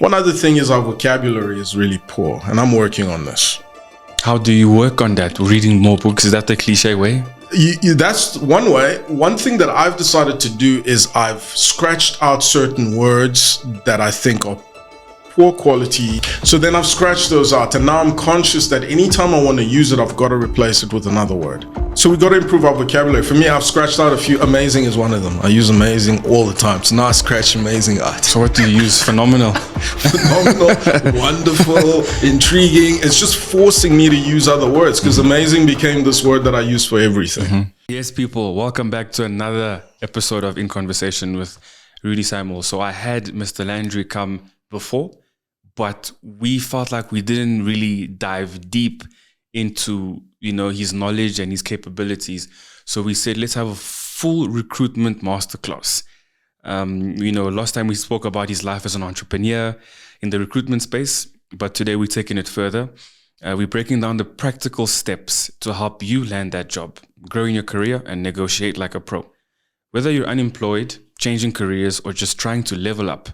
One other thing is our vocabulary is really poor, and I'm working on this. How do you work on that? Reading more books, is that the cliche way? That's one way. One thing that I've decided to do is I've scratched out certain words that I think are poor quality. So then I've scratched those out, and now I'm conscious that anytime I want to use it, I've got to replace it with another word. So we've got to improve our vocabulary. For me, I've scratched out a few. Amazing is one of them. I use amazing all the time. So now I scratch amazing out. So what do you use? Phenomenal. Phenomenal, wonderful, intriguing. It's just forcing me to use other words because amazing became this word that I use for everything. Mm-hmm. Yes, people, welcome back to another episode of In Conversation with Rudy Samuel. So I had Mr. Landry come before, but we felt like we didn't really dive deep into, his knowledge and his capabilities. So we said, let's have a full recruitment masterclass. Last time we spoke about his life as an entrepreneur in the recruitment space, but today we're taking it further. We're breaking down the practical steps to help you land that job, grow in your career, and negotiate like a pro. Whether you're unemployed, changing careers, or just trying to level up,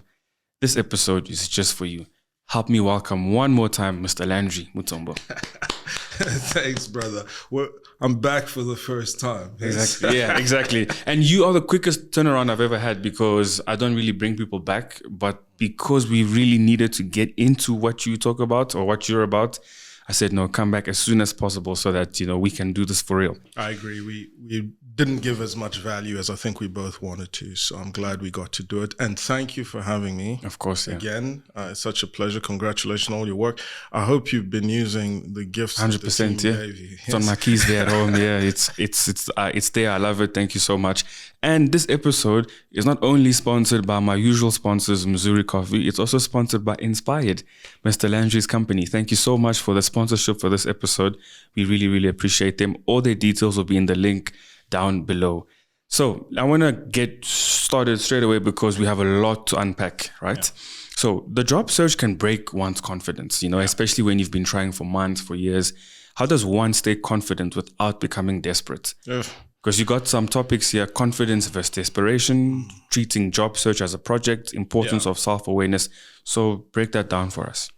this episode is just for you. Help me welcome one more time, Mr. Landry Mutombo. Thanks, brother. I'm back for the first time. Exactly. Yeah, exactly. And you are the quickest turnaround I've ever had because I don't really bring people back, but because we really needed to get into what you talk about or what you're about, I said, no, come back as soon as possible so that, we can do this for real. I agree. We didn't give as much value as I think we both wanted to. So I'm glad we got to do it. And thank you for having me. Of course, yeah. Again, it's such a pleasure. Congratulations on all your work. I hope you've been using the gifts 100%, yeah. gave you. Yes. It's on my keys there at home. Yeah, it's there. I love it. Thank you so much. And this episode is not only sponsored by my usual sponsors, Missouri Coffee, it's also sponsored by InspHired, Mr. Landry's company. Thank you so much for the sponsorship for this episode. We really, really appreciate them. All their details will be in the link down below. So I want to get started straight away because we have a lot to unpack, right? Yeah. So the job search can break one's confidence, especially when you've been trying for months, for years. How does one stay confident without becoming desperate? Because you got some topics here: confidence versus desperation, treating job search as a project, importance of self-awareness. So break that down for us.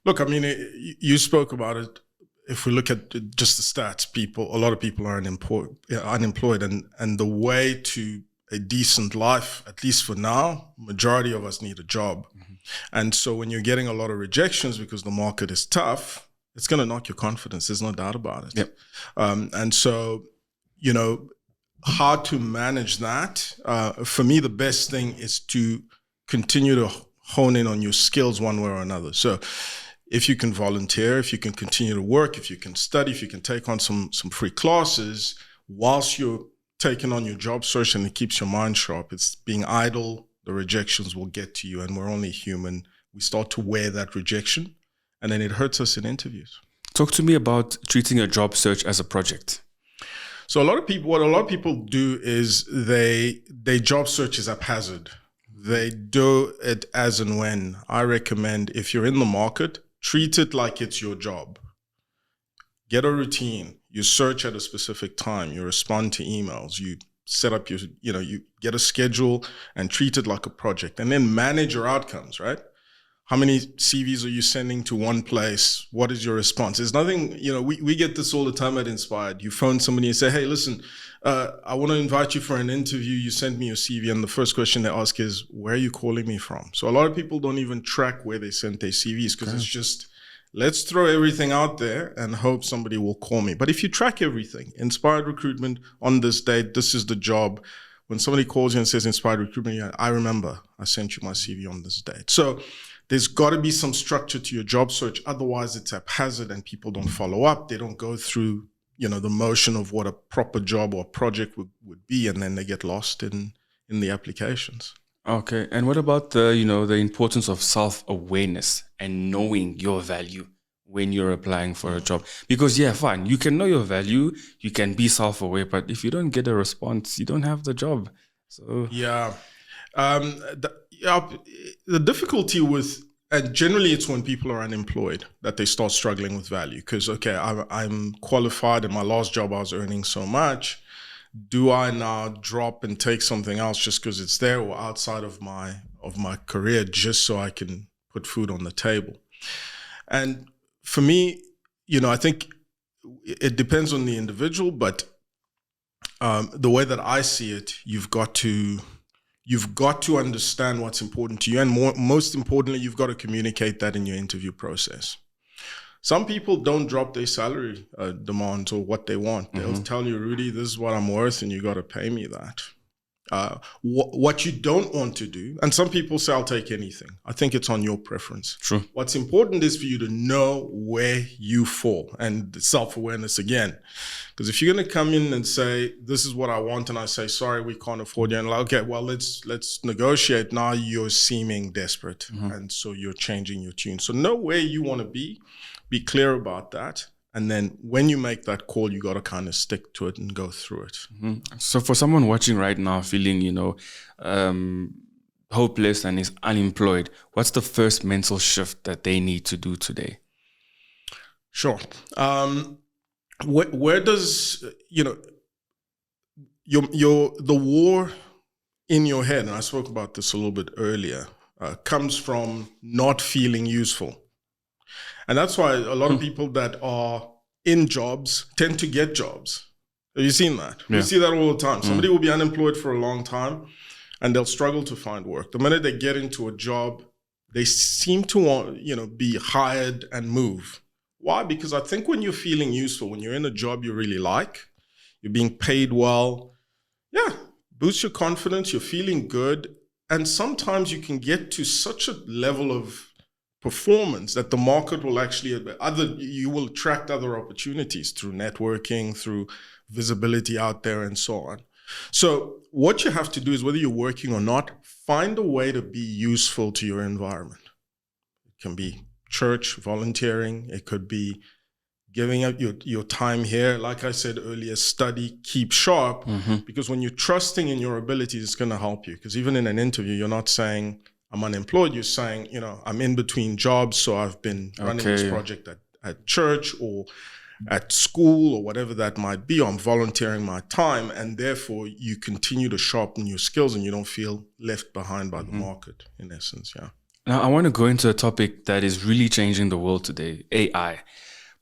Look, you spoke about it. If we look at just the stats, a lot of people are unemployed, and the way to a decent life, at least for now, majority of us need a job. Mm-hmm. And so when you're getting a lot of rejections because the market is tough, it's going to knock your confidence. There's no doubt about it. Yep. And so, how to manage that? For me, the best thing is to continue to hone in on your skills one way or another. So if you can volunteer, if you can continue to work, if you can study, if you can take on some free classes whilst you're taking on your job search, and it keeps your mind sharp. It's being idle, the rejections will get to you, and we're only human. We start to wear that rejection, and then it hurts us in interviews. Talk to me about treating a job search as a project. So what a lot of people do is they job search is haphazard. They do it as and when. I recommend, if you're in the market, treat it like it's your job. Get a routine. You search at a specific time. You respond to emails. You set up you get a schedule and treat it like a project. And then manage your outcomes, right? How many CVs are you sending to one place? What is your response? There's nothing, we get this all the time at InspHired. You phone somebody and say, hey, listen, I want to invite you for an interview. You sent me your CV. And the first question they ask is, where are you calling me from? So a lot of people don't even track where they sent their CVs because it's just, let's throw everything out there and hope somebody will call me. But if you track everything, InspHired recruitment on this date, this is the job. When somebody calls you and says InspHired recruitment, I remember I sent you my CV on this date. So there's got to be some structure to your job search. Otherwise, it's haphazard and people don't follow up. They don't go through, the motion of what a proper job or project would be, and then they get lost in the applications. Okay. And what about the importance of self-awareness and knowing your value when you're applying for a job? Because, fine, you can know your value, you can be self-aware, but if you don't get a response, you don't have the job. So the difficulty with, and generally it's when people are unemployed that they start struggling with value. Because, I'm qualified, and my last job I was earning so much. Do I now drop and take something else just because it's there, or outside of my career, just so I can put food on the table. And for me, I think it depends on the individual, but the way that I see it, you've got to understand what's important to you. And most importantly, you've got to communicate that in your interview process. Some people don't drop their salary demands or what they want. They'll tell you, Rudy, this is what I'm worth and you got to pay me that. What you don't want to do, and some people say, I'll take anything. I think it's on your preference. True. What's important is for you to know where you fall, and self-awareness again. Because if you're going to come in and say, this is what I want, and I say, sorry, we can't afford you, and like, okay, well, let's negotiate. Now you're seeming desperate, and so you're changing your tune. So know where you want to be clear about that. And then when you make that call, you got to kind of stick to it and go through it. So for someone watching right now feeling, hopeless and is unemployed, what's the first mental shift that they need to do today? Sure. Where does, the war in your head, and I spoke about this a little bit earlier, comes from not feeling useful. And that's why a lot of people that are in jobs tend to get jobs. Have you seen that? Yeah. We see that all the time. Somebody will be unemployed for a long time and they'll struggle to find work. The minute they get into a job, they seem to want, be hired and move. Why? Because I think when you're feeling useful, when you're in a job you really like, you're being paid well, boosts your confidence, you're feeling good. And sometimes you can get to such a level of performance that the market will actually you will attract other opportunities through networking, through visibility out there, and so on. So what you have to do is, whether you're working or not, find a way to be useful to your environment. It can be church, volunteering. It could be giving up your time here. Like I said earlier, study, keep sharp, because when you're trusting in your abilities, it's going to help you. Because even in an interview, you're not saying, I'm unemployed. You're saying, I'm in between jobs, so I've been running this project at church or at school or whatever that might be. I'm volunteering my time, and therefore you continue to sharpen your skills and you don't feel left behind by the market, in essence. Yeah. Now, I want to go into a topic that is really changing the world today, AI.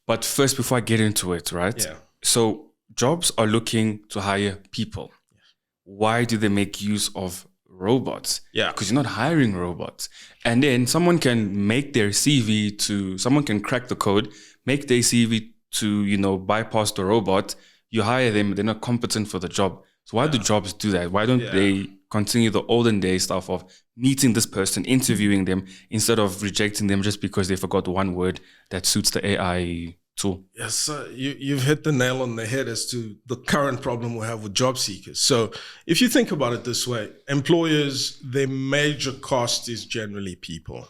But first, before I get into it, right? Yeah. So jobs are looking to hire people. Yes. Why do they make use of robots? Yeah. Because you're not hiring robots. And then someone can make their CV someone can crack the code, make their CV to, bypass the robot. You hire them, they're not competent for the job. So why do jobs do that? Why don't they continue the olden day stuff of meeting this person, interviewing them, instead of rejecting them just because they forgot one word that suits the AI tool? Yes, you've hit the nail on the head as to the current problem we have with job seekers. So if you think about it this way, employers, their major cost is generally people.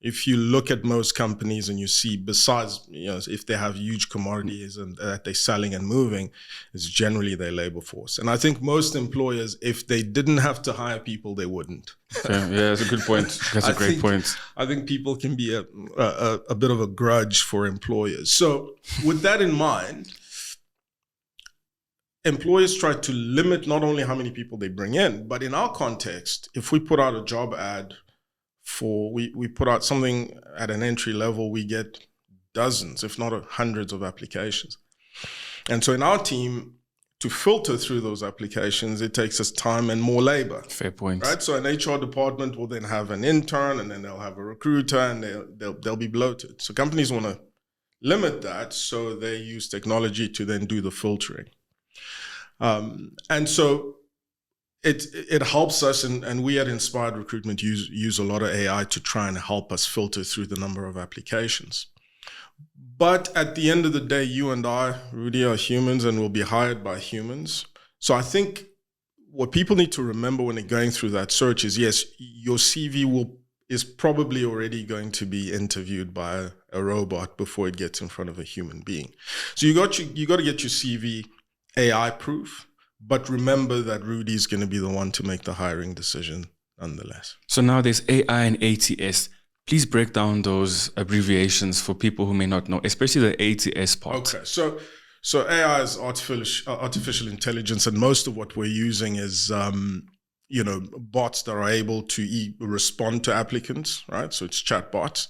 If you look at most companies and you see, besides, if they have huge commodities and that they're selling and moving, it's generally their labor force. And I think most employers, if they didn't have to hire people, they wouldn't. Okay. Yeah, that's a good point. That's a great point. I think people can be a bit of a grudge for employers. So with that in mind, employers try to limit not only how many people they bring in, but in our context, if we put out a job ad, we put out something at an entry level, we get dozens, if not hundreds of applications. And so in our team, to filter through those applications, it takes us time and more labor. Fair point. Right? So an HR department will then have an intern, and then they'll have a recruiter, and they'll be bloated. So companies want to limit that, so they use technology to then do the filtering. And so it helps us, and we at InspHired Recruitment use a lot of AI to try and help us filter through the number of applications. But at the end of the day, you and I, Rudy, are humans and will be hired by humans. So I think what people need to remember when they're going through that search is, yes, your CV is probably already going to be interviewed by a robot before it gets in front of a human being. So you got to get your CV AI proof. But remember that Rudy is going to be the one to make the hiring decision nonetheless. So now there's AI and ATS. Please break down those abbreviations for people who may not know, especially the ATS part. Okay, so AI is artificial intelligence, and most of what we're using is, bots that are able to respond to applicants, right? So it's chat bots.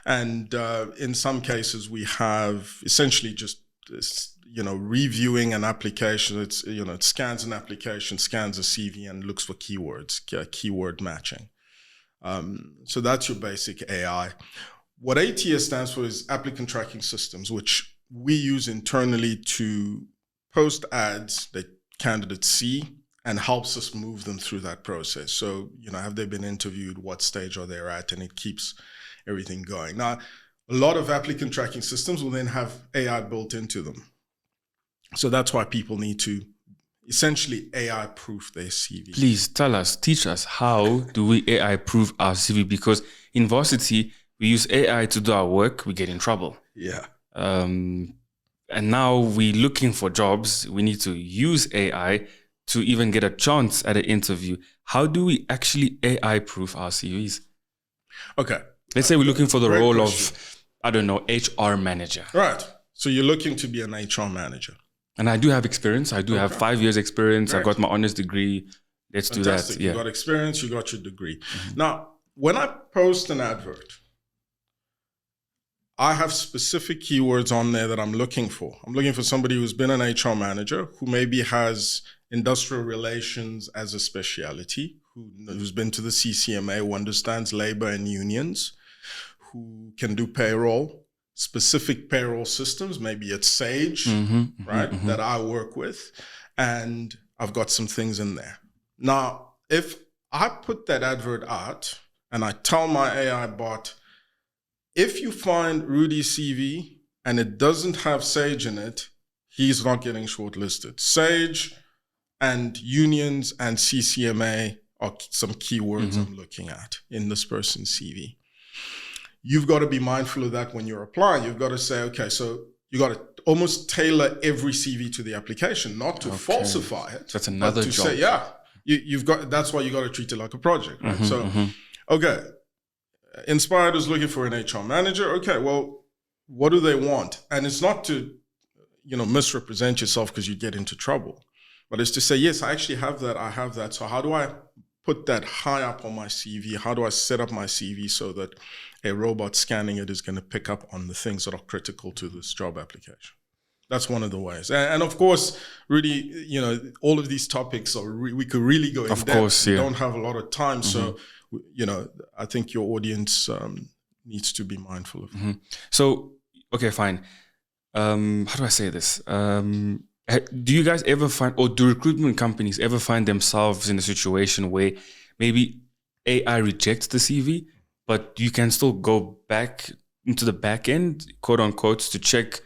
And in some cases, we have essentially just this, reviewing an application. It's, it scans an application, scans a CV, and looks for keywords, keyword matching. So that's your basic AI. What ATS stands for is Applicant Tracking Systems, which we use internally to post ads that candidates see and helps us move them through that process. So, have they been interviewed? What stage are they at? And it keeps everything going. Now, a lot of applicant tracking systems will then have AI built into them. So that's why people need to essentially AI-proof their CV. Please teach us, how do we AI-proof our CV? Because in varsity, we use AI to do our work, we get in trouble. Yeah. And now we're looking for jobs. We need to use AI to even get a chance at an interview. How do we actually AI-proof our CVs? Okay. Let's say we're looking for the Great role question. of, HR manager. Right. So you're looking to be an HR manager. And I do have experience. I do have 5 years experience. Great. I got my honors degree. Let's Fantastic. do that. Yeah. You got experience, you got your degree. Now, when I post an advert, I have specific keywords on there that I'm looking for. I'm looking for somebody who's been an HR manager, who maybe has industrial relations as a specialty, who's been to the CCMA, who understands labor and unions, who can do payroll, specific payroll systems. Maybe it's Sage, that I work with. And I've got some things in there. Now, if I put that advert out and I tell my AI bot, if you find Rudy's CV and it doesn't have Sage in it, he's not getting shortlisted. Sage and unions and CCMA are some keywords I'm looking at in this person's CV. You've got to be mindful of that when you're applying. You've got to say, okay, so you got to almost tailor every CV to the application, not to falsify it. That's another but to job. say, you've got. That's why you got to treat it like a project, right? Okay. InspHired is looking for an HR manager. Okay, well, what do they want? And it's not to, misrepresent yourself because you get into trouble, but it's to say, yes, I actually have that. I have that. So how do I put that high up on my CV? How do I set up my CV so that a robot scanning it is going to pick up on the things that are critical to this job application? That's one of the ways. And of course, really, all of these topics are, we could really go in depth. Of course, yeah. We don't have a lot of time. So, I think your audience needs to be mindful of. So, okay, fine. How do I say this? Do you guys ever find, or do recruitment companies ever find themselves in a situation where maybe AI rejects the CV, but you can still go back into the back end, quote unquote, to check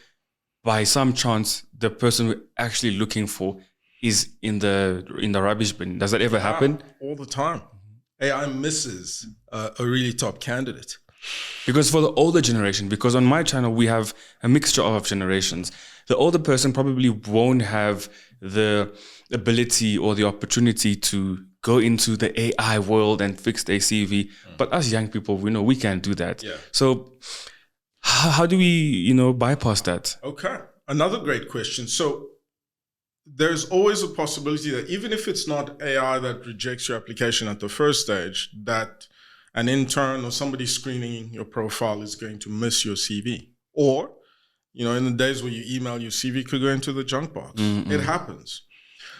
by some chance the person we're actually looking for is in the rubbish bin? Does that ever happen? All the time. AI misses a really top candidate. Because for the older generation, because on my channel, we have a mixture of generations. The older person probably won't have the ability or the opportunity to go into the AI world and fix their CV. But as young people, we know we can't do that. Yeah. So how do we, bypass that? Okay. Another great question. So there's always a possibility that even if it's not AI that rejects your application at the first stage, that an intern or somebody screening your profile is going to miss your CV. Or, in the days where you email, your CV could go into the junk box. It happens.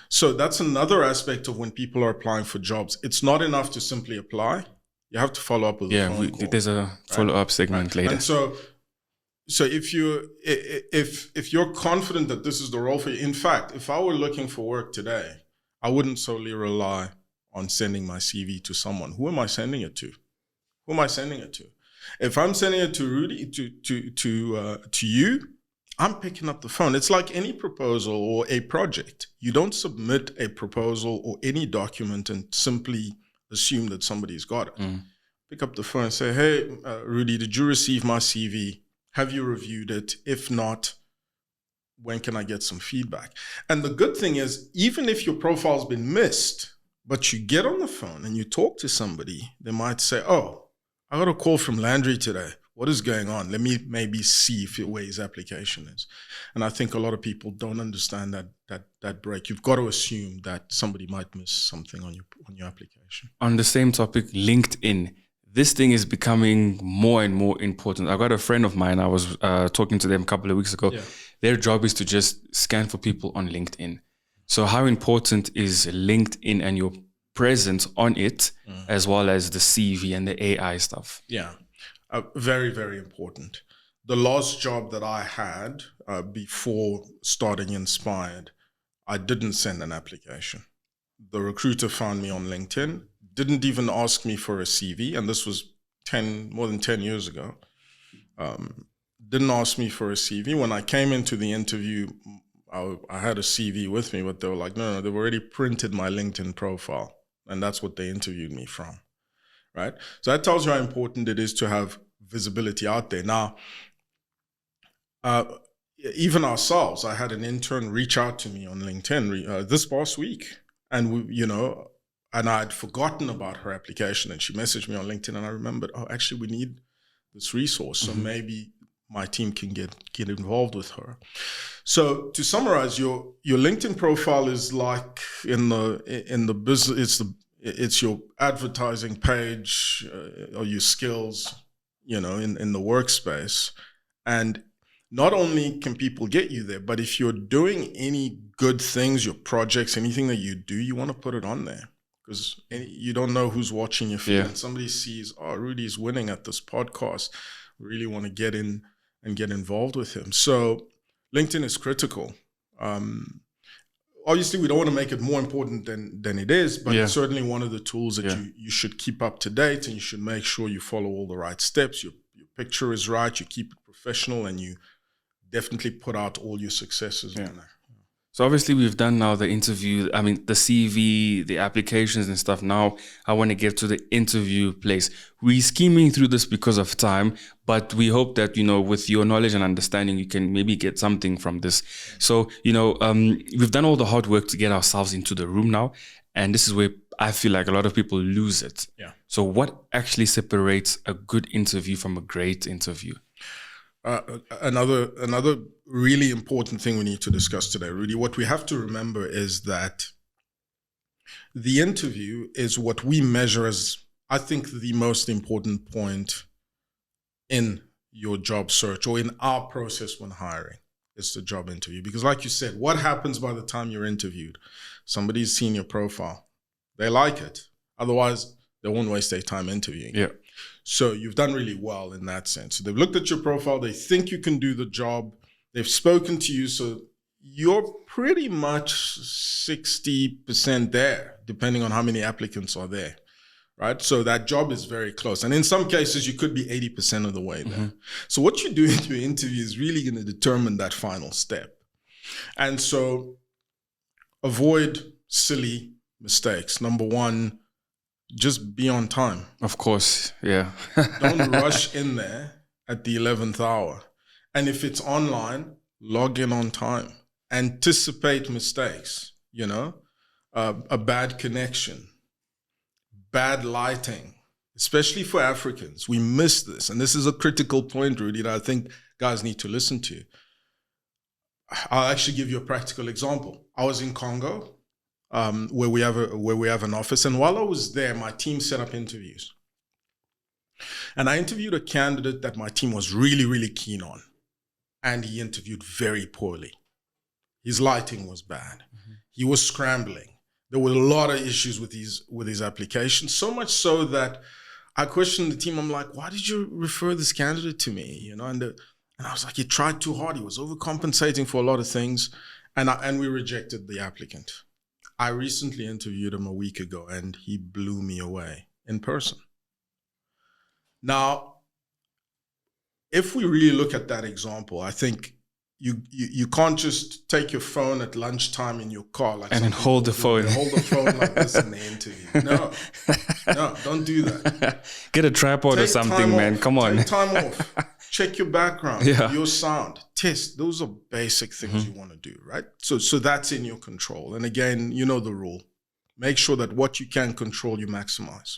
So that's another aspect of when people are applying for jobs. It's not enough to simply apply. You have to follow up with a phone call. There's a follow-up segment later. And so if you're confident that this is the role for you, in fact, if I were looking for work today, I wouldn't solely rely on sending my CV to someone. Who am I sending it to? If I'm sending it to Rudy, to you, I'm picking up the phone. It's like any proposal or a project. You don't submit a proposal or any document and simply assume that somebody's got it. Pick up the phone and say, hey, Rudy, did you receive my CV? Have you reviewed it? If not, when can I get some feedback? And the good thing is, even if your profile's been missed, but you get on the phone and you talk to somebody, they might say, oh, I got a call from Landry today. What is going on? Let me maybe see where his application is. And I think a lot of people don't understand that break. You've got to assume that somebody might miss something on your application. On the same topic, LinkedIn. This thing is becoming more and more important. I got a friend of mine, I was talking to them a couple of weeks ago. Yeah. Their job is to just scan for people on LinkedIn. So how important is LinkedIn and your presence on it, as well as the CV and the AI stuff? Yeah, very, very important. The last job that I had before starting InspHired, I didn't send an application. The recruiter found me on LinkedIn, didn't even ask me for a CV, and this was more than 10 years ago. Didn't ask me for a CV. When I came into the interview, I had a CV with me, but they were like, no, they've already printed my LinkedIn profile. And that's what they interviewed me from, right? So that tells you how important it is to have visibility out there. Now, even ourselves, I had an intern reach out to me on LinkedIn this past week. And, and I'd forgotten about her application. And she messaged me on LinkedIn, and I remembered, actually, we need this resource. So maybe my team can get involved with her. So to summarize, your LinkedIn profile is like in the business, it's your advertising page or your skills, in the workspace. And not only can people get you there, but if you're doing any good things, your projects, anything that you do, you want to put it on there, because you don't know who's watching your feed. Yeah. And somebody sees, Rudy's winning at this podcast. We really want to get in and get involved with him. So LinkedIn is critical. Obviously, we don't want to make it more important than it is, but it's certainly one of the tools that you should keep up to date, and you should make sure you follow all the right steps. Your picture is right, you keep it professional, and you definitely put out all your successes on there. So obviously we've done now the interview, the CV, the applications and stuff. Now I want to get to the interview place. We're scheming through this because of time, but we hope that, with your knowledge and understanding, you can maybe get something from this. So, we've done all the hard work to get ourselves into the room now. And this is where I feel like a lot of people lose it. Yeah. So what actually separates a good interview from a great interview? Another really important thing we need to discuss today, Rudy, what we have to remember is that the interview is what we measure as, I think, the most important point in your job search or in our process when hiring. It's the job interview. Because like you said, what happens by the time you're interviewed? Somebody's seen your profile. They like it. Otherwise, they won't waste their time interviewing. Yeah. So you've done really well in that sense. So they've looked at your profile. They think you can do the job. They've spoken to you. So you're pretty much 60% there, depending on how many applicants are there, right? So that job is very close. And in some cases, you could be 80% of the way there. Mm-hmm. So what you do in your interview is really going to determine that final step. And so avoid silly mistakes. Number one, just be on time. Of course, yeah. Don't rush in there at the 11th hour. And if it's online, log in on time. Anticipate mistakes, a bad connection, bad lighting, especially for Africans. We miss this. And this is a critical point, Rudy, that I think guys need to listen to. I'll actually give you a practical example. I was in Congo, where we have an office. And while I was there, my team set up interviews. And I interviewed a candidate that my team was really, really keen on. And he interviewed very poorly. His lighting was bad. Mm-hmm. He was scrambling. There were a lot of issues with his application, so much so that I questioned the team. I'm like, why did you refer this candidate to me? And I was like, he tried too hard. He was overcompensating for a lot of things. And we rejected the applicant. I recently interviewed him a week ago, and he blew me away in person. Now, if we really look at that example, I think you can't just take your phone at lunchtime in your car and then hold the phone. Hold the phone like this in the interview. No, don't do that. Get a tripod or something, man. Come on. Take time off. Check your background, your sound, test. Those are basic things you want to do, right? So that's in your control. And again, you know the rule. Make sure that what you can control, you maximize.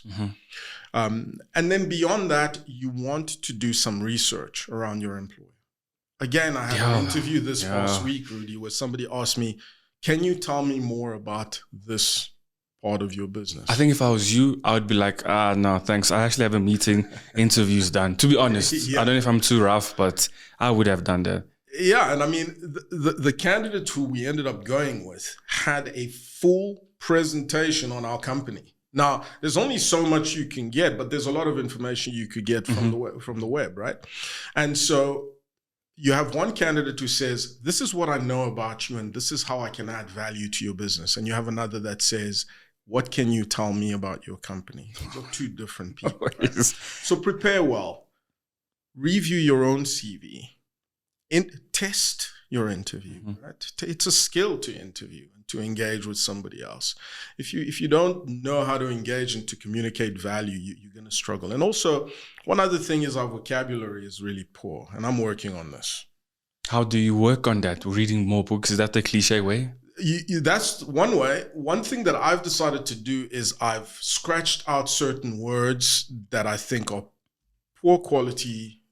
And then beyond that, you want to do some research around your employer. Again, I had an interview this past week, Rudy, where somebody asked me, can you tell me more about this part of your business? I think if I was you, I would be like, no, thanks. I actually have a meeting, interviews done. To be honest, I don't know if I'm too rough, but I would have done that. Yeah, and I mean, the candidate who we ended up going with had a full presentation on our company. Now, there's only so much you can get, but there's a lot of information you could get from the web, right? And so you have one candidate who says, this is what I know about you, and this is how I can add value to your business. And you have another that says, what can you tell me about your company? Those are two different people. Right? So prepare well. Review your own CV. Test your interview. Right? It's a skill to interview and to engage with somebody else. If you don't know how to engage and to communicate value, you're going to struggle. And also, one other thing is our vocabulary is really poor, and I'm working on this. How do you work on that? Reading more books? Is that the cliche way? That's one way. One thing that I've decided to do is I've scratched out certain words that I think are poor quality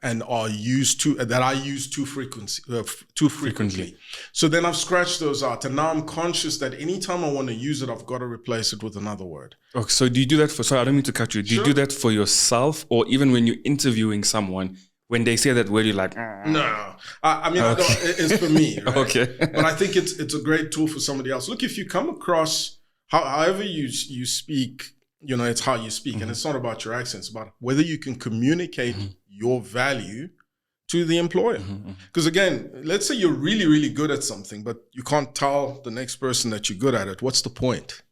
and are used that I use too frequently. So then I've scratched those out, and now I'm conscious that anytime I want to use it, I've got to replace it with another word. Okay, so do you do that sorry, I don't mean to cut you. Do you do that for yourself, or even when you're interviewing someone, when they say that word, you're like, No. I mean, okay. It's for me, right? Okay. But I think it's a great tool for somebody else. Look, if you come across, however you speak, it's how you speak, and it's not about your accent, it's about whether you can communicate your value to the employer. Because again, let's say you're really, really good at something, but you can't tell the next person that you're good at it. What's the point?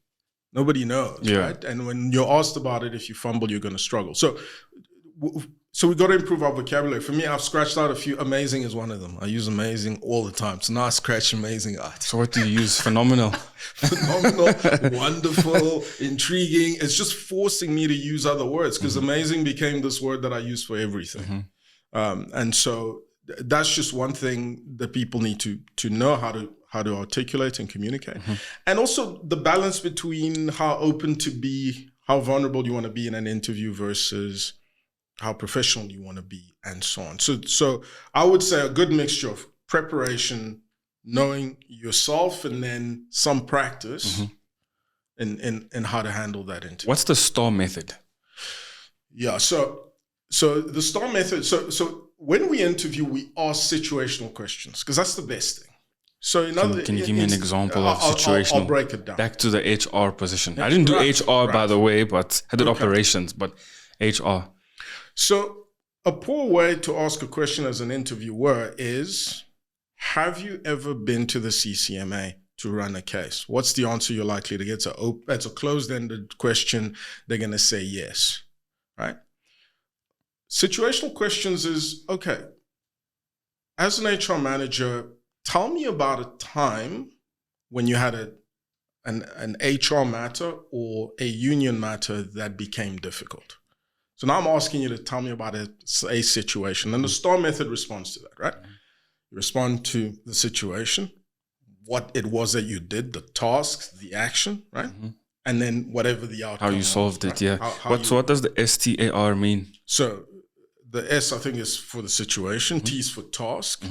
Nobody knows, right? And when you're asked about it, if you fumble, you're going to struggle. So we've got to improve our vocabulary. For me, I've scratched out a few. Amazing is one of them. I use amazing all the time. So now I scratch amazing out. So what do you use? Phenomenal. Phenomenal, wonderful, intriguing. It's just forcing me to use other words, because amazing became this word that I use for everything. And so that's just one thing that people need to know how to articulate and communicate. And also the balance between how open to be, how vulnerable you want to be in an interview versus how professional you want to be, and so on. So I would say a good mixture of preparation, knowing yourself, and then some practice in how to handle that interview. What's the STAR method? Yeah, so the STAR method, so when we interview, we ask situational questions, because that's the best thing. So can you give me an example of situational? I'll break it down. Back to the HR position. I didn't do HR, by the way, but I did operations, but HR. So a poor way to ask a question as an interviewer is, have you ever been to the CCMA to run a case? What's the answer you're likely to get? It's a closed-ended question. They're going to say yes, right? Situational questions is, okay, as an HR manager, tell me about a time when you had an HR matter or a union matter that became difficult. So now I'm asking you to tell me about a situation. And the STAR method responds to that, right? You respond to the situation, what it was that you did, the tasks, the action, right? And then whatever the outcome. How you solved it, right? yeah. What does the STAR mean? So the S, I think, is for the situation. T is for task,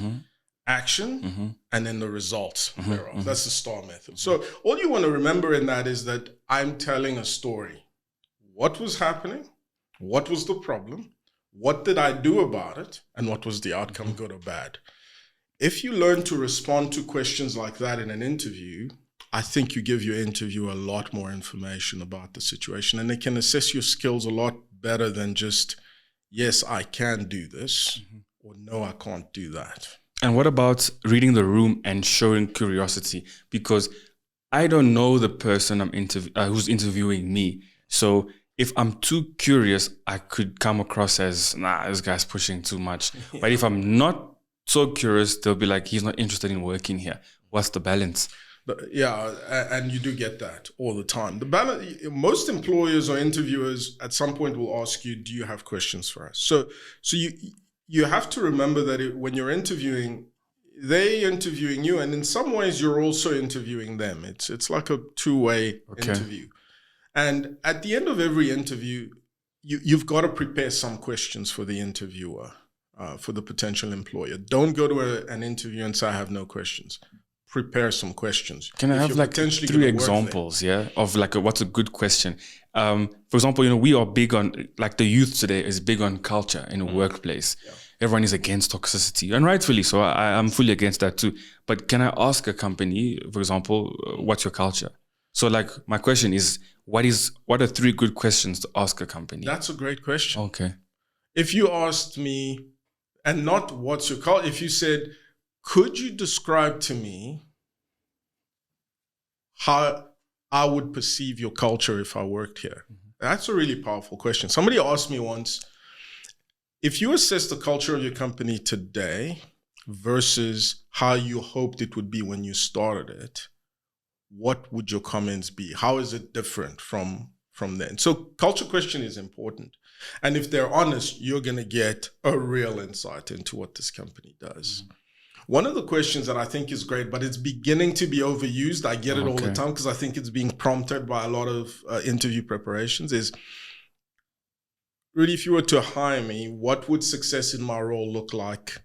action, and then the results thereof. That's the STAR method. So all you want to remember in that is that I'm telling a story. What was happening? What was the problem? What did I do about it? And what was the outcome, good or bad? If you learn to respond to questions like that in an interview, I think you give your interviewer a lot more information about the situation, and they can assess your skills a lot better than just, yes, I can do this, or no, I can't do that. And what about reading the room and showing curiosity? Because I don't know the person who's interviewing me. So if I'm too curious, I could come across as, this guy's pushing too much. But if I'm not so curious, they'll be like, he's not interested in working here. What's the balance? Yeah, and you do get that all the time. The balance, most employers or interviewers at some point will ask you, do you have questions for us? So you have to remember that when you're interviewing, they're interviewing you, and in some ways you're also interviewing them. It's like a two-way interview. And at the end of every interview, you've got to prepare some questions for the interviewer, for the potential employer. Don't go to an interview and say, I have no questions. Prepare some questions. Can I have like 3 examples, of like what's a good question? For example, we are big on, like the youth today is big on culture in a workplace. Yeah. Everyone is against toxicity, and rightfully so. I'm fully against that too. But can I ask a company, for example, what's your culture? So like my question is, what are 3 good questions to ask a company? That's a great question. Okay. If you asked me, and not what's your culture, if you said, could you describe to me how I would perceive your culture if I worked here? That's a really powerful question. Somebody asked me once, if you assess the culture of your company today versus how you hoped it would be when you started it, what would your comments be? How is it different from then? So culture question is important. And if they're honest, you're going to get a real insight into what this company does. One of the questions that I think is great, but it's beginning to be overused, I get it all the time because I think it's being prompted by a lot of interview preparations, is, Rudy, if you were to hire me, what would success in my role look like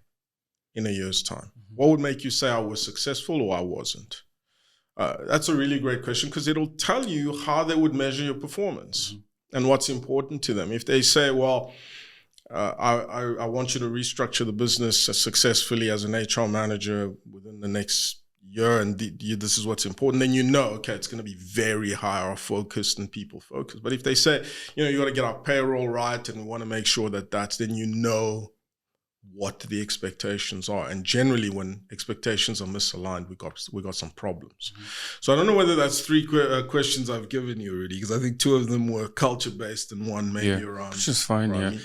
in a year's time? What would make you say I was successful or I wasn't? That's a really great question because it'll tell you how they would measure your performance and what's important to them. If they say, well, I want you to restructure the business successfully as an HR manager within the next year, and this is what's important, then okay, it's going to be very HR focused and people focused. But if they say, you got to get our payroll right and we want to make sure that's, then what the expectations are. And generally when expectations are misaligned, we got some problems. So I don't know whether that's 3 questions I've given you already, because I think 2 of them were culture based and 1 maybe around. Which is fine,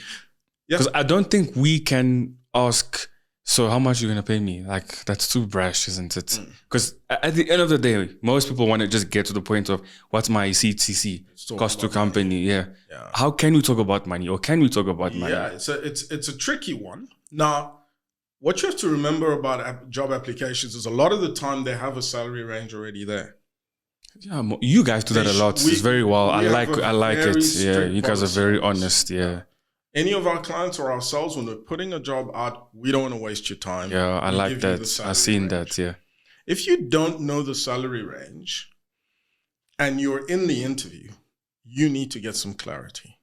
because I don't think we can ask, so how much are you going to pay me? Like, that's too brash, isn't it? Because at the end of the day, most people want to just get to the point of what's my CTC, cost to company. Yeah. How can we talk about money, or can we talk about money? Yeah, it's a tricky one. Now, what you have to remember about job applications is a lot of the time they have a salary range already there. Yeah, you guys do that a lot. It's very well. I like it. Yeah, you guys are very honest. Yeah. Any of our clients or ourselves, when we're putting a job out, we don't want to waste your time. Yeah, I like that. I've seen that, yeah. If you don't know the salary range and you're in the interview, you need to get some clarity,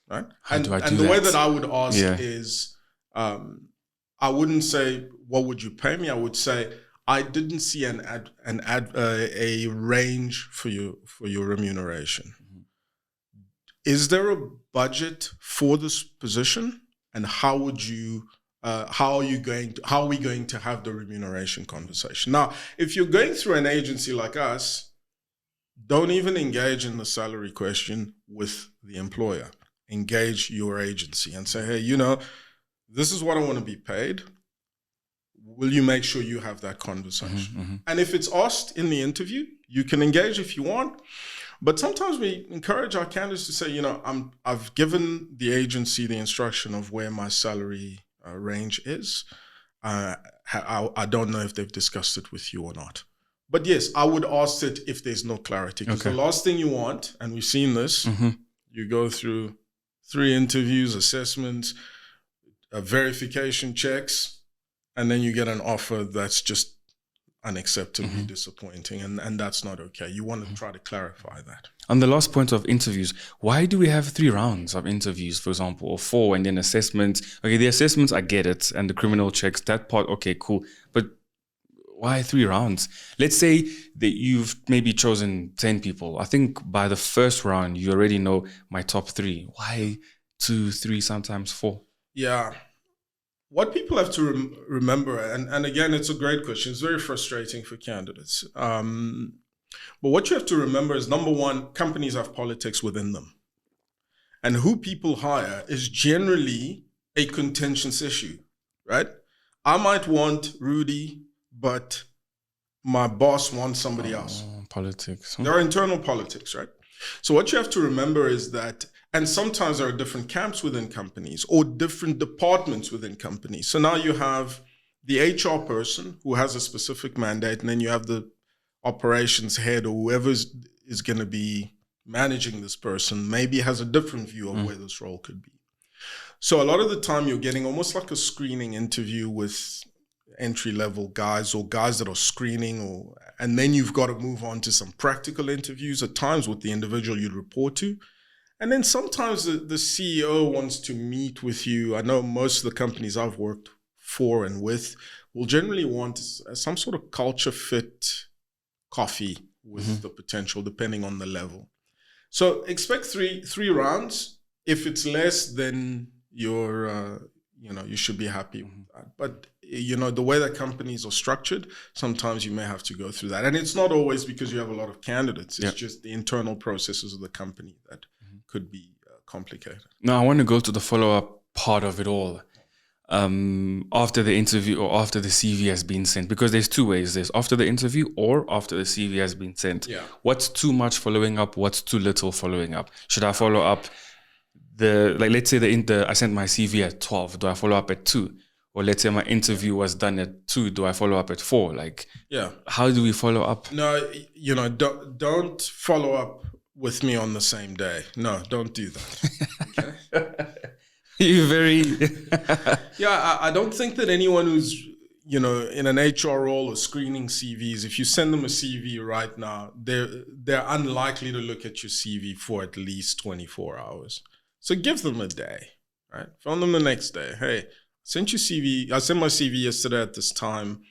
right? And the way that I would ask is, I wouldn't say, what would you pay me? I would say, I didn't see a range for your remuneration. Is there a budget for this position, and how are we going to have the remuneration conversation? Now, if you're going through an agency like us, don't even engage in the salary question with the employer. Engage your agency and say, hey, this is what I want to be paid. Will you make sure you have that conversation? And if it's asked in the interview, you can engage if you want. But sometimes we encourage our candidates to say, I've given the agency the instruction of where my salary range is. I don't know if they've discussed it with you or not. But yes, I would ask it if there's no clarity. Because the last thing you want, and we've seen this, you go through 3 interviews, assessments, verification checks, and then you get an offer that's just unacceptably disappointing, and that's not okay. You want to try to clarify that. On the last point of interviews, why do we have 3 rounds of interviews, for example, or 4, and then assessments? Okay, the assessments, I get it, and the criminal checks, that part, okay, cool. But why 3 rounds? Let's say that you've maybe chosen 10 people. I think by the first round, you already know my top 3. Why 2, 3, sometimes 4? Yeah. What people have to remember, and again, it's a great question. It's very frustrating for candidates. But what you have to remember is, number 1, companies have politics within them. And who people hire is generally a contentious issue, right? I might want Rudy, but my boss wants somebody else. Politics. There are internal politics, right? So what you have to remember is that, and sometimes there are different camps within companies or different departments within companies. So now you have the HR person who has a specific mandate, and then you have the operations head or whoever is going to be managing this person maybe has a different view of where this role could be. So a lot of the time you're getting almost like a screening interview with entry-level guys or guys that are screening, and then you've got to move on to some practical interviews at times with the individual you report to. And then sometimes the CEO wants to meet with you. I know most of the companies I've worked for and with will generally want some sort of culture fit coffee with the potential, depending on the level. So expect three rounds. If it's less, then you should be happy with that. But the way that companies are structured, sometimes you may have to go through that. And it's not always because you have a lot of candidates. It's just the internal processes of the company that could be complicated. Now, I want to go to the follow-up part of it all. After the interview or after the CV has been sent, because there's two ways: there's after the interview or after the CV has been sent. Yeah. What's too much following up? What's too little following up? Should I follow up let's say I sent my CV at 12. Do I follow up at 2? Or let's say my interview was done at 2. Do I follow up at 4? How do we follow up? No, don't follow up with me on the same day. No, don't do that. Okay. You very Yeah, I don't think that anyone who's in an HR role or screening CVs, if you send them a CV right now, they're unlikely to look at your CV for at least 24 hours. So give them a day, right? Phone them the next day. Hey, I sent my CV yesterday at this time.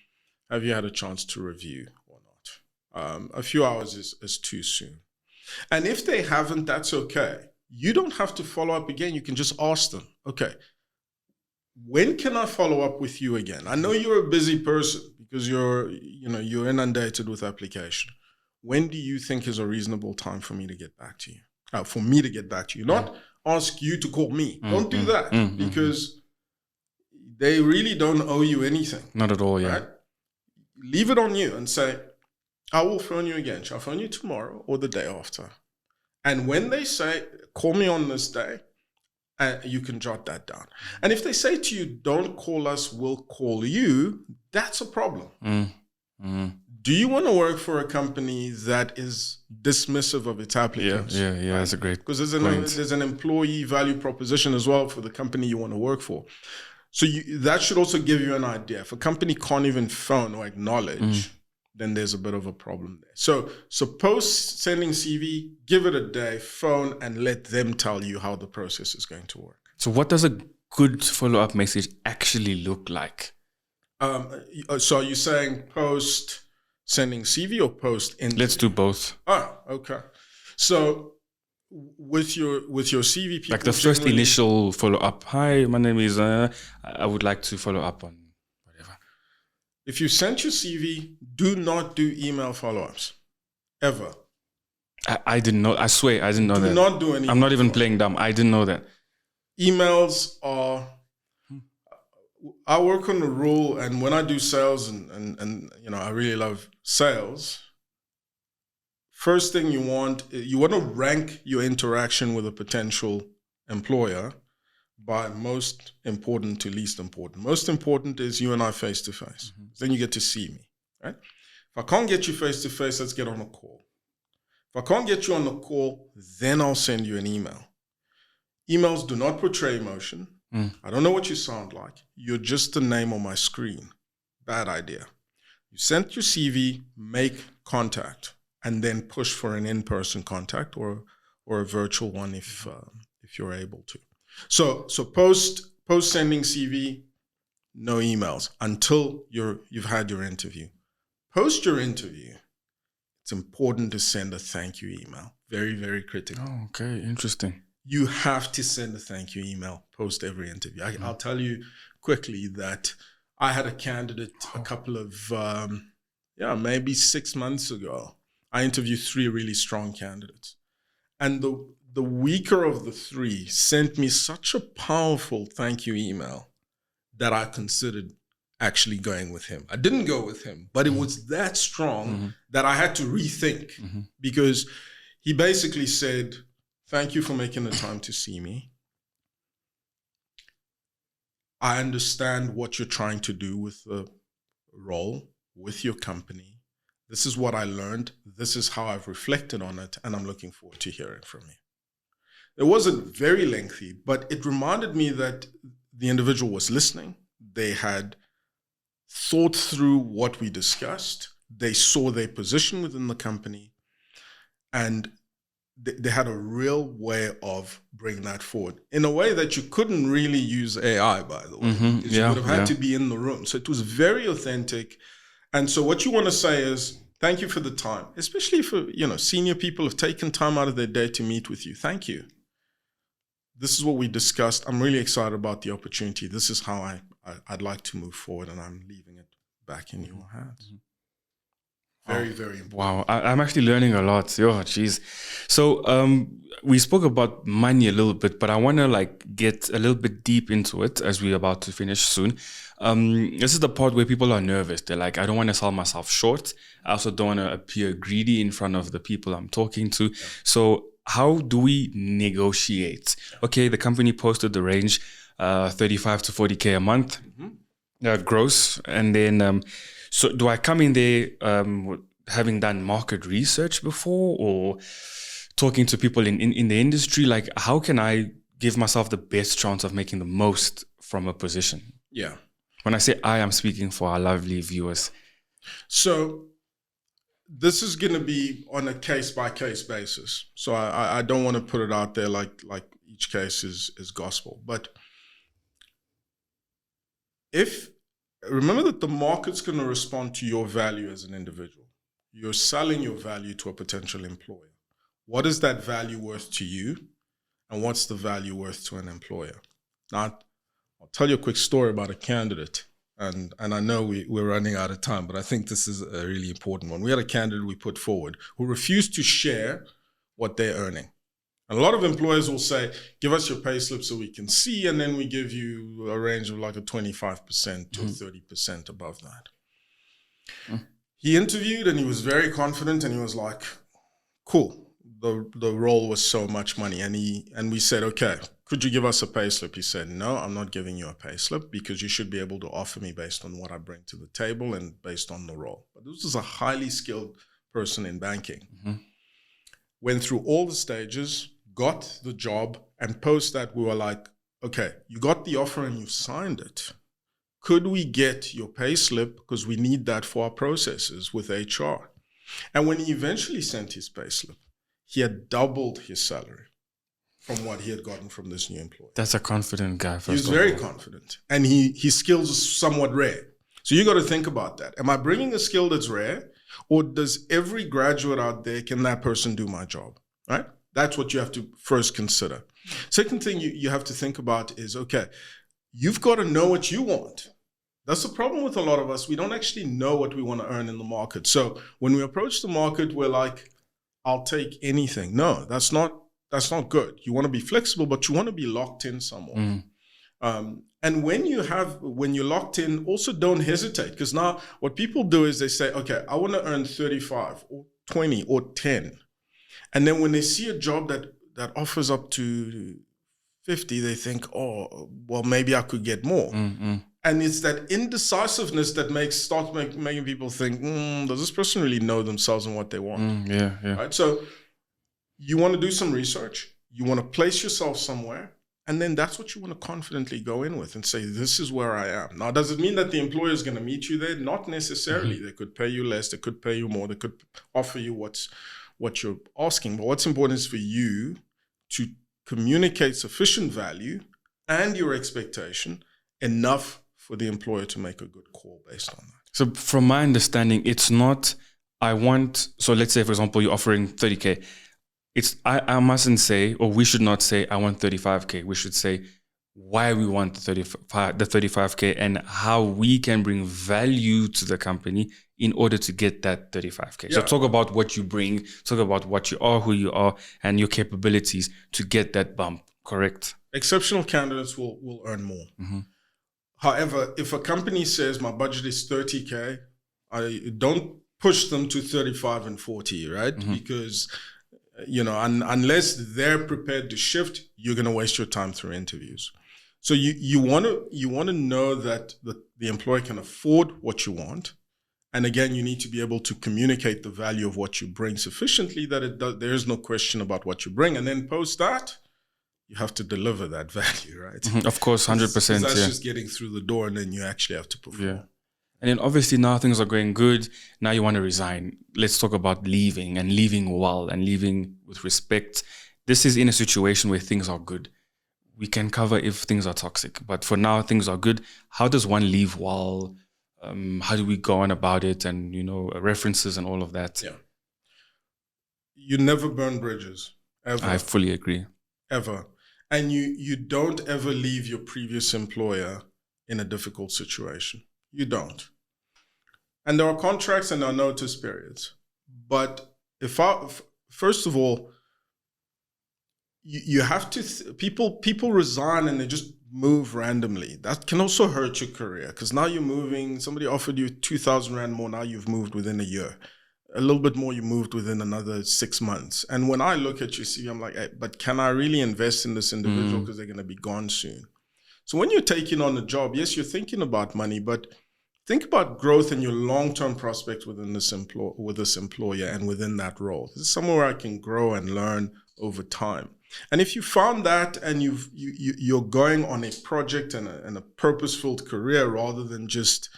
Have you had a chance to review or not? A few hours is too soon. And if they haven't, that's okay. You don't have to follow up again. You can just ask them, okay, when can I follow up with you again? I know you're a busy person because you're inundated with application. When do you think is a reasonable time for me to get back to you? Not ask you to call me. Don't do that because they really don't owe you anything. Not at all, yeah. Right? Leave it on you and say, I will phone you again. Shall I phone you tomorrow or the day after? And when they say, call me on this day, you can jot that down. And if they say to you, don't call us, we'll call you, that's a problem. Do you want to work for a company that is dismissive of its applicants? Yeah, that's a great Because there's an employee value proposition as well for the company you want to work for. So that should also give you an idea. If a company can't even phone or acknowledge, then there's a bit of a problem there. So post sending CV, give it a day, phone, and let them tell you how the process is going to work. So what does a good follow-up message actually look like? So are you saying post sending CV or post interview? Let's do both. Oh, okay. So with your CV, people like the first initial follow-up. Hi, my name is, I would like to follow up on whatever. If you sent your CV, do not do email follow-ups, ever. I didn't know. I swear, I didn't know that. Do not do any. I'm not even playing dumb. I didn't know that. Emails are. I work on the rule, and when I do sales, and I really love sales. First thing you want to rank your interaction with a potential employer by most important to least important. Most important is you and I face to face. Then you get to see me, right? If I can't get you face to face, let's get on a call. If I can't get you on the call, then I'll send you an email. Emails do not portray emotion. I don't know what you sound like. You're just the name on my screen. Bad idea. You sent your CV, make contact, and then push for an in-person contact or a virtual one if you're able to. So post sending CV, no emails until you've had your interview. Post your interview, it's important to send a thank you email. Very, very critical. Oh, okay, interesting. You have to send a thank you email post every interview. I'll tell you quickly that I had a candidate a couple of, maybe 6 months ago. I interviewed 3 really strong candidates. And the weaker of the 3 sent me such a powerful thank you email that I considered actually going with him. I didn't go with him, but it was that strong that I had to rethink because he basically said, thank you for making the time to see me. I understand what you're trying to do with the role, with your company. This is what I learned. This is how I've reflected on it, and I'm looking forward to hearing from you. It wasn't very lengthy, but it reminded me that the individual was listening. They had thought through what we discussed. They saw their position within the company, and they had a real way of bringing that forward in a way that you couldn't really use AI, by the way. You would have had to be in the room. So it was very authentic. And so what you want to say is, thank you for the time, especially for, senior people have taken time out of their day to meet with you. Thank you. This is what we discussed. I'm really excited about the opportunity. This is how I'd like to move forward, and I'm leaving it back in your hands. Very, very important. Wow, I'm actually learning a lot. Oh, geez. So we spoke about money a little bit, but I want to get a little bit deep into it as we're about to finish soon. This is the part where people are nervous. They're like, I don't want to sell myself short. I also don't want to appear greedy in front of the people I'm talking to. Yeah. So how do we negotiate? Okay, the company posted the range, 35 to 40K a month, gross. And then, so do I come in there having done market research before, or talking to people in the industry? How can I give myself the best chance of making the most from a position? Yeah. When I say I'm speaking for our lovely viewers. So this is going to be on a case-by-case basis. So I don't want to put it out there like each case is gospel. But remember that the market's going to respond to your value as an individual. You're selling your value to a potential employer. What is that value worth to you? And what's the value worth to an employer? Now, I'll tell you a quick story about a candidate. And I know we're running out of time, but I think this is a really important one. We had a candidate we put forward who refused to share what they're earning. And a lot of employers will say, give us your pay slip so we can see, and then we give you a range of a 25% to 30% above that. He interviewed and he was very confident, and he was like, cool. The role was so much money. And we said, okay, could you give us a pay slip? He said, no, I'm not giving you a pay slip because you should be able to offer me based on what I bring to the table and based on the role. But this was a highly skilled person in banking. Went through all the stages, got the job, and post that we were like, okay, you got the offer and you signed it. Could we get your pay slip? Because we need that for our processes with HR. And when he eventually sent his pay slip, he had doubled his salary from what he had gotten from this new employer. That's a confident guy. He was very confident. And his skills are somewhat rare. So you got to think about that. Am I bringing a skill that's rare? Or does every graduate out there, can that person do my job? Right? That's what you have to first consider. Second thing you have to think about is, okay, you've got to know what you want. That's the problem with a lot of us. We don't actually know what we want to earn in the market. So when we approach the market, we're like, I'll take anything. No, that's not good. You want to be flexible, but you want to be locked in somewhere. And when you're locked in, also don't hesitate, because now what people do is they say, okay, I want to earn 35 or 20 or 10. And then when they see a job that offers up to 50, they think, oh, well, maybe I could get more. And it's that indecisiveness that starts making people think, does this person really know themselves and what they want? Right? So you want to do some research. You want to place yourself somewhere. And then that's what you want to confidently go in with and say, this is where I am. Now, does it mean that the employer is going to meet you there? Not necessarily. They could pay you less. They could pay you more. They could offer you what you're asking. But what's important is for you to communicate sufficient value and your expectation enough for the employer to make a good call based on that. So from my understanding, it's not, so let's say, for example, you're offering 30K. I mustn't say, or we should not say, I want 35K. We should say why we want the 35K and how we can bring value to the company in order to get that 35K. Yeah. So talk about what you bring, talk about what you are, who you are, and your capabilities to get that bump, correct? Exceptional candidates will earn more. However, if a company says my budget is 30K, I don't push them to 35 and 40, right? Because, unless they're prepared to shift, you're going to waste your time through interviews. So you want to know that the employer can afford what you want, And again, you need to be able to communicate the value of what you bring sufficiently that there is no question about what you bring. And then post that, you have to deliver that value, right? Of course, 100%. That's just getting through the door, and then you actually have to perform. Yeah. And then obviously now things are going good. Now you want to resign. Let's talk about leaving, and leaving well, and leaving with respect. This is in a situation where things are good. We can cover if things are toxic, but for now things are good. How does one leave well? How do we go on about it? And, references and all of that. Yeah. You never burn bridges, ever. I fully agree. Ever. And you don't ever leave your previous employer in a difficult situation. You don't. And there are contracts and there are notice periods. But first of all, you have to, people resign and they just move randomly. That can also hurt your career, because now you're moving, somebody offered you 2,000 Rand more, now you've moved within a year. A little bit more, you moved within another 6 months. And when I look at your CV, I'm like, hey, but can I really invest in this individual, because they're going to be gone soon? So when you're taking on a job, yes, you're thinking about money, but think about growth and your long-term prospects within this employer and within that role. This is somewhere I can grow and learn over time. And if you found that and you're going on a project and a purpose-filled career rather than just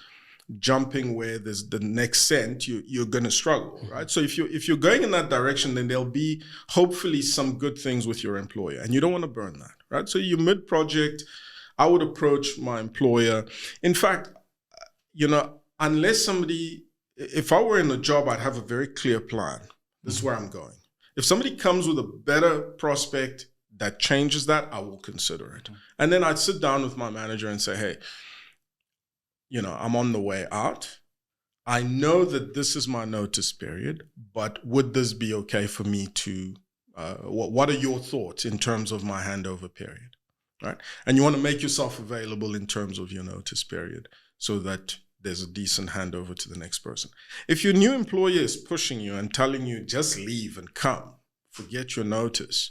jumping where there's the next cent, you're going to struggle, right? So if you're going in that direction, then there'll be hopefully some good things with your employer, and you don't want to burn that, right? So you're mid-project, I would approach my employer. In fact, unless if I were in a job, I'd have a very clear plan. This is where I'm going. If somebody comes with a better prospect that changes that, I will consider it. And then I'd sit down with my manager and say, hey, I'm on the way out. I know that this is my notice period, but would this be okay for me to, what are your thoughts in terms of my handover period, right? And you want to make yourself available in terms of your notice period so that there's a decent handover to the next person. If your new employer is pushing you and telling you just leave and come, forget your notice,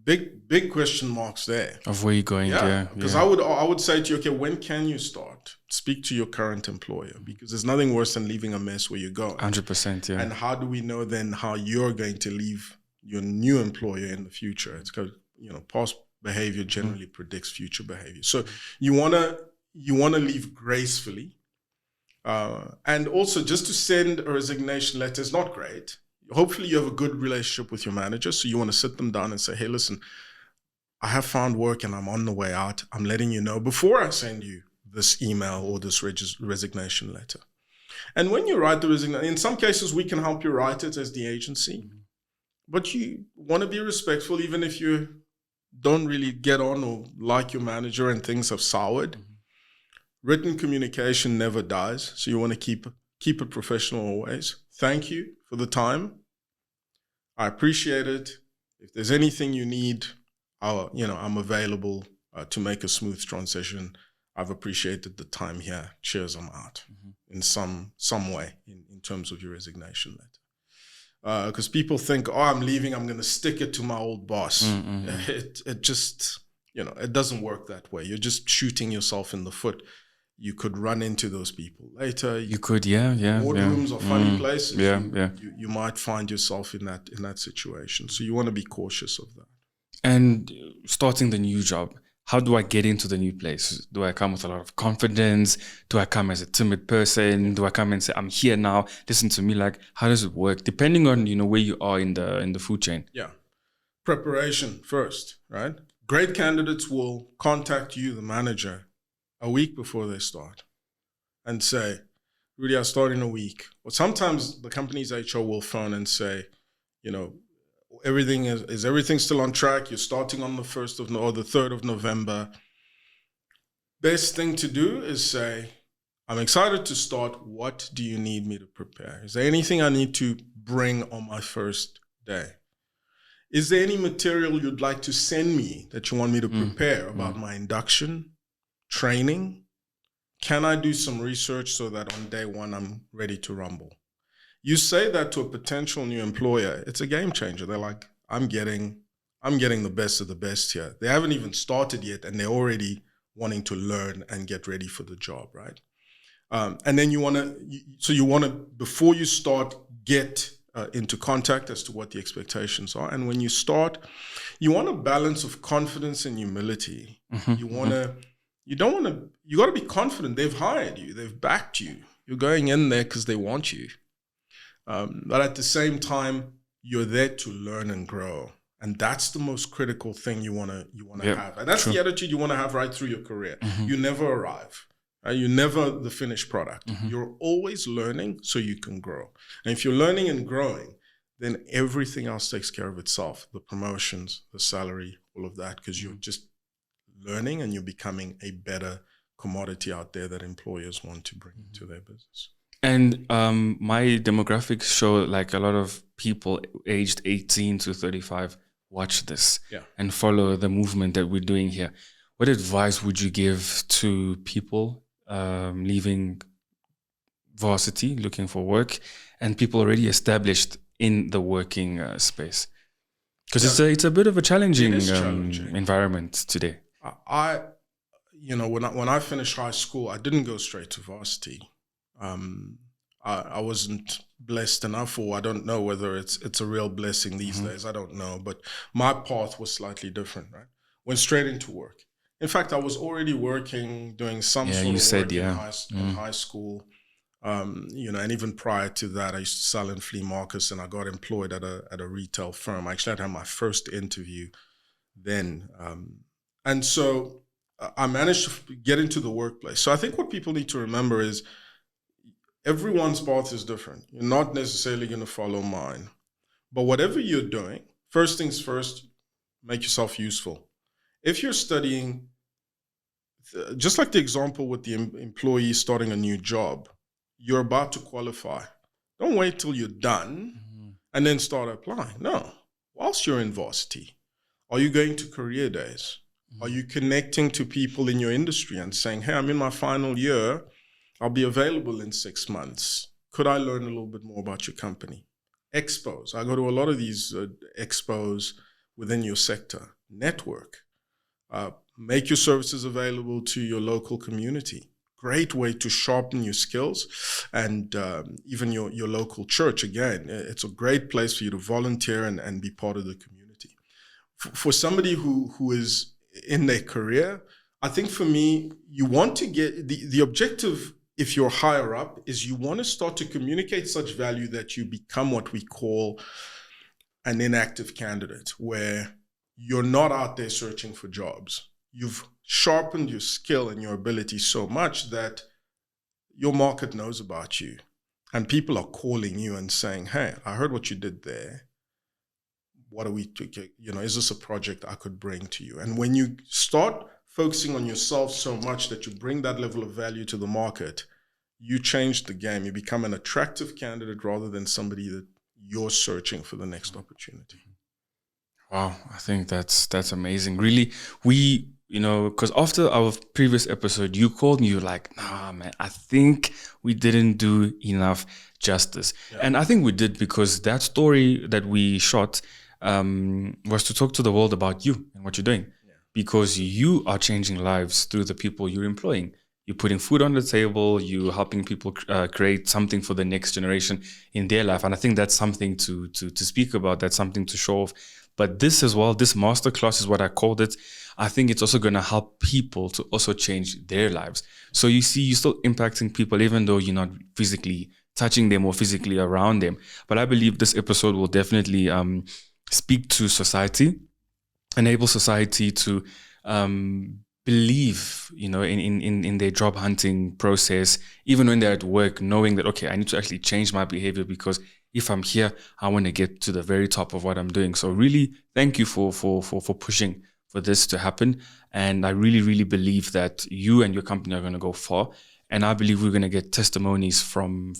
big question marks there. Of where you're going, yeah. Because I would say to you, okay, when can you start? Speak to your current employer, because there's nothing worse than leaving a mess where you're going. 100%, yeah. And how do we know then how you're going to leave your new employer in the future? It's because, past behavior generally predicts future behavior. So you want to leave gracefully. And also, just to send a resignation letter is not great. Hopefully you have a good relationship with your manager. So you want to sit them down and say, hey, listen, I have found work and I'm on the way out. I'm letting you know before I send you this email or this resignation letter. And when you write the resignation, in some cases we can help you write it as the agency. But you want to be respectful, even if you don't really get on or like your manager and things have soured. Written communication never dies, so you want to keep it professional always. Thank you for the time. I appreciate it. If there's anything you need, I'm available to make a smooth transition. I've appreciated the time here. Cheers, I'm out. In some way in terms of your resignation letter. Because people think, I'm leaving, I'm going to stick it to my old boss. It just, it doesn't work that way. You're just shooting yourself in the foot. You could run into those people later. You could, yeah. Boardrooms are funny places. Yeah. You might find yourself in that situation. So you want to be cautious of that. And starting the new job, how do I get into the new place? Do I come with a lot of confidence? Do I come as a timid person? Do I come and say, I'm here now, listen to me? Like, how does it work? Depending on, where you are in the food chain. Yeah. Preparation first, right? Great candidates will contact you, the manager, a week before they start and say, Rudy, I start in a week. Or sometimes the company's HR will phone and say, everything is everything still on track? You're starting on the 1st or the 3rd of November. Best thing to do is say, I'm excited to start. What do you need me to prepare? Is there anything I need to bring on my first day? Is there any material you'd like to send me that you want me to prepare about my induction, training? Can I do some research so that on day one I'm ready to rumble? You say that to a potential new employer, it's a game changer. They're like, I'm getting the best of the best here. They haven't even started yet and they're already wanting to learn and get ready for the job, right? And then you want to, before you start, get into contact as to what the expectations are. And when you start, you want a balance of confidence and humility. You got to be confident. They've hired you. They've backed you. You're going in there because they want you. But at the same time, you're there to learn and grow. And that's the most critical thing you want to have. And that's the attitude you want to have right through your career. You never arrive. You're never the finished product. You're always learning so you can grow. And if you're learning and growing, then everything else takes care of itself. The promotions, the salary, all of that, because you're just learning and you're becoming a better commodity out there that employers want to bring into their business. And my demographics show like a lot of people aged 18 to 35 watch this and follow the movement that we're doing here. What advice would you give to people leaving varsity, looking for work, and people already established in the working space? Because it's a bit of a challenging environment today. When I finished high school, I didn't go straight to varsity. I wasn't blessed enough, or I don't know whether it's a real blessing these days. I don't know, but my path was slightly different. Right, went straight into work. In fact, I was already working, doing some sort of work in high school. And even prior to that, I used to sell in flea markets, and I got employed at a retail firm. I actually had my first interview then, and so I managed to get into the workplace. So I think what people need to remember is everyone's path is different. You're not necessarily going to follow mine, but whatever you're doing, first things first, make yourself useful. If you're studying, just like the example with the employee starting a new job, you're about to qualify. Don't wait till you're done and then start applying. No. Whilst you're in varsity, are you going to career days? Are you connecting to people in your industry and saying, hey, I'm in my final year. I'll be available in 6 months. Could I learn a little bit more about your company? Expos. I go to a lot of these expos within your sector. Network. Make your services available to your local community. Great way to sharpen your skills. And even your local church, again, it's a great place for you to volunteer and be part of the community. For somebody who is in their career, I think for me, you want to get the objective, if you're higher up, is you want to start to communicate such value that you become what we call an inactive candidate, where you're not out there searching for jobs. You've sharpened your skill and your ability so much that your market knows about you. And people are calling you and saying, hey, I heard what you did there. What are we, is this a project I could bring to you? And when you start focusing on yourself so much that you bring that level of value to the market, you change the game. You become an attractive candidate rather than somebody that you're searching for the next opportunity. Wow, I think that's amazing. Really, because after our previous episode, you called me, you're like, nah, man, I think we didn't do enough justice. Yeah. And I think we did, because that story that we shot was to talk to the world about you and what you're doing. Yeah. Because you are changing lives through the people you're employing. You're putting food on the table, you're helping people create something for the next generation in their life. And I think that's something to speak about, that's something to show off. But this as well, this masterclass is what I called it. I think it's also going to help people to also change their lives. So you see, you're still impacting people, even though you're not physically touching them or physically around them. But I believe this episode will definitely speak to society, enable society to believe, in their job hunting process, even when they're at work, knowing that, okay, I need to actually change my behavior, because if I'm here, I want to get to the very top of what I'm doing. So really, thank you for pushing for this to happen. And I really, really believe that you and your company are going to go far. And I believe we're going to get testimonies from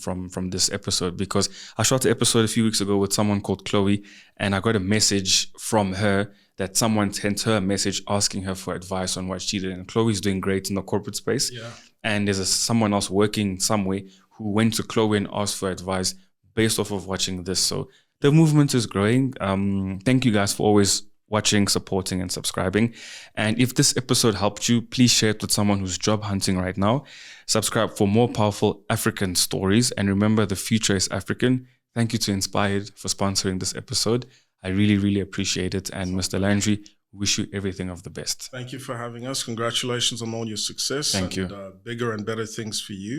this episode, because I shot an episode a few weeks ago with someone called Chloe, and I got a message from her that someone sent her a message asking her for advice on what she did. And Chloe's doing great in the corporate space. Yeah. And there's someone else working somewhere who went to Chloe and asked for advice based off of watching this. So the movement is growing. Thank you guys for always watching, supporting, and subscribing. And if this episode helped you, please share it with someone who's job hunting right now. Subscribe for more powerful African stories. And remember, the future is African. Thank you to InspHired for sponsoring this episode. I really, really appreciate it. And Mr. Landry, wish you everything of the best. Thank you for having us. Congratulations on all your success. Thank you. Bigger and better things for you.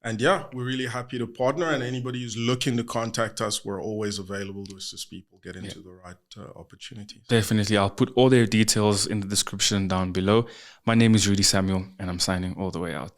And yeah, we're really happy to partner. And anybody who's looking to contact us, we're always available to assist people get into the right opportunities. Definitely. I'll put all their details in the description down below. My name is Rudy Samuel, and I'm signing all the way out.